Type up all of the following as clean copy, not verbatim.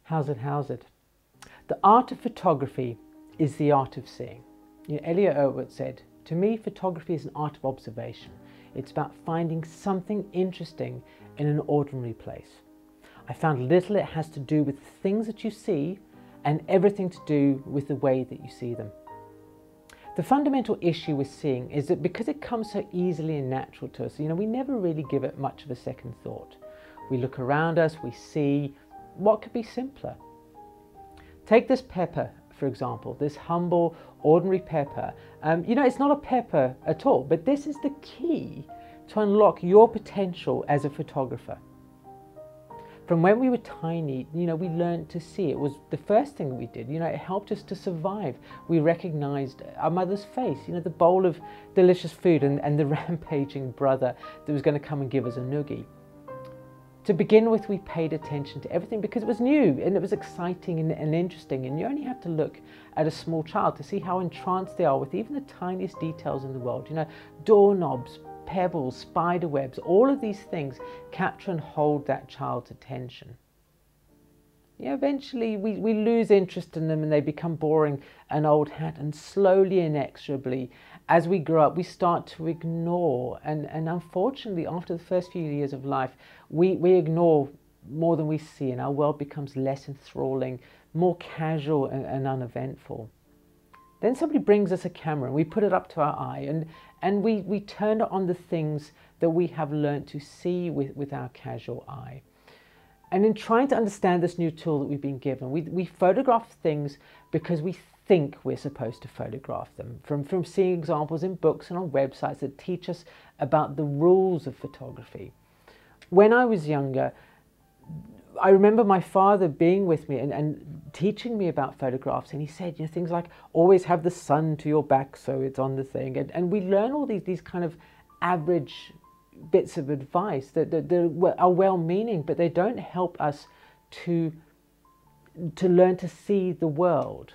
How's it? The art of photography is the art of seeing. Elliot Erwitt said, "To me, photography is an art of observation. It's about finding something interesting in an ordinary place." I found little it has to do with the things that you see and everything to do with the way that you see them. The fundamental issue with seeing is that because it comes so easily and natural to us, we never really give it much of a second thought. We look around us, we see what could be simpler. Take this pepper, for example, this humble, ordinary pepper. It's not a pepper at all, but this is the key to unlock your potential as a photographer. From when we were tiny, we learned to see. It was the first thing we did. It helped us to survive. We recognized our mother's face, the bowl of delicious food and the rampaging brother that was going to come and give us a noogie. To begin with, we paid attention to everything because it was new and it was exciting and interesting. And you only have to look at a small child to see how entranced they are with even the tiniest details in the world. Doorknobs, pebbles, spider webs, all of these things capture and hold that child's attention. Eventually we lose interest in them and they become boring and old hat, and slowly, inexorably, as we grow up, we start to ignore, and unfortunately after the first few years of life, we ignore more than we see, and our world becomes less enthralling, more casual and uneventful. Then somebody brings us a camera and we put it up to our eye and we turn it on the things that we have learned to see with our casual eye. And in trying to understand this new tool that we've been given, we photograph things because we think we're supposed to photograph them, from seeing examples in books and on websites that teach us about the rules of photography. When I was younger, I remember my father being with me and teaching me about photographs, and he said, things like, always have the sun to your back so it's on the thing. And we learn all these kind of average bits of advice that are well-meaning, but they don't help us to learn to see the world.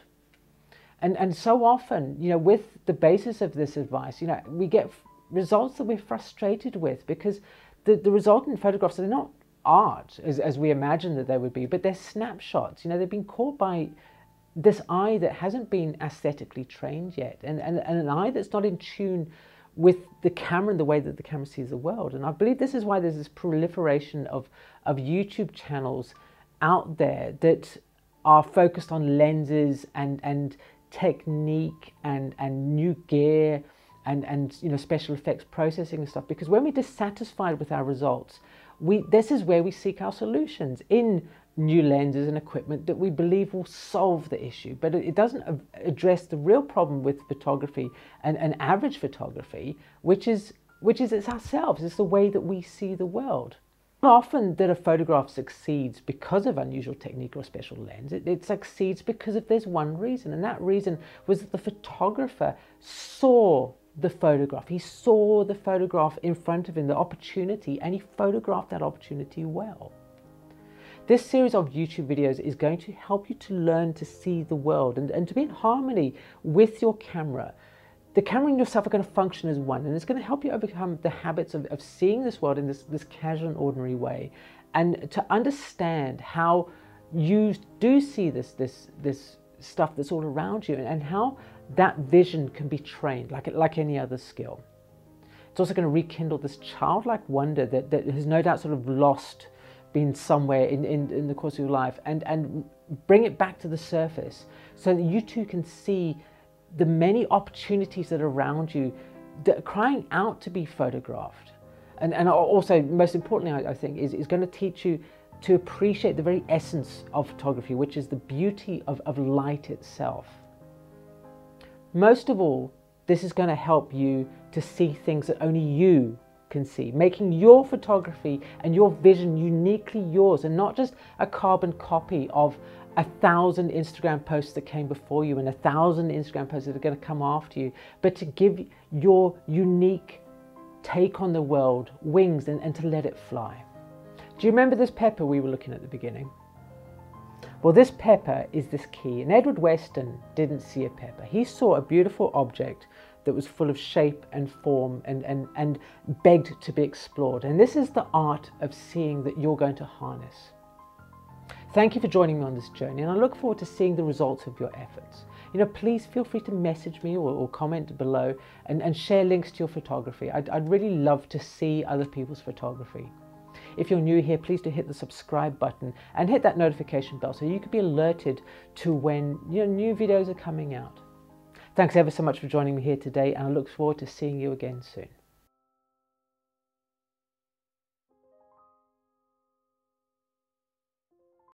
And so often, with the basis of this advice, we get results that we're frustrated with because the resultant photographs are not art as we imagine that they would be, but they're snapshots. They've been caught by this eye that hasn't been aesthetically trained yet, and an eye that's not in tune with the camera and the way that the camera sees the world. And I believe this is why there's this proliferation of YouTube channels out there that are focused on lenses and technique and new gear and special effects processing and stuff, because when we're dissatisfied with our results, this is where we seek our solutions in new lenses and equipment that we believe will solve the issue. But it doesn't address the real problem with photography and average photography, which is it's ourselves. It's the way that we see the world. Not often that a photograph succeeds because of unusual technique or special lens. It succeeds because there's one reason, and that reason was that the photographer saw the photograph. He saw the photograph in front of him, the opportunity, and he photographed that opportunity well. This series of YouTube videos is going to help you to learn to see the world and to be in harmony with your camera. The camera and yourself are going to function as one, and it's going to help you overcome the habits of seeing this world in this casual and ordinary way, and to understand how you do see this stuff that's all around you, and how that vision can be trained like any other skill. It's also going to rekindle this childlike wonder that has no doubt sort of lost, been somewhere in the course of your life, and bring it back to the surface so that you too can see the many opportunities that are around you that are crying out to be photographed. And also, most importantly, I think, is going to teach you to appreciate the very essence of photography, which is the beauty of light itself. Most of all, this is going to help you to see things that only you can see, making your photography and your vision uniquely yours, and not just a carbon copy of 1,000 Instagram posts that came before you and 1,000 Instagram posts that are going to come after you, but to give your unique take on the world wings and to let it fly. Do you remember this pepper we were looking at the beginning? Well, this pepper is this key, and Edward Weston didn't see a pepper. He saw a beautiful object that was full of shape and form and begged to be explored. And this is the art of seeing that you're going to harness. Thank you for joining me on this journey, and I look forward to seeing the results of your efforts. Please feel free to message me or comment below and share links to your photography. I'd really love to see other people's photography. If you're new here, please do hit the subscribe button and hit that notification bell so you can be alerted to when new videos are coming out. Thanks ever so much for joining me here today, and I look forward to seeing you again soon.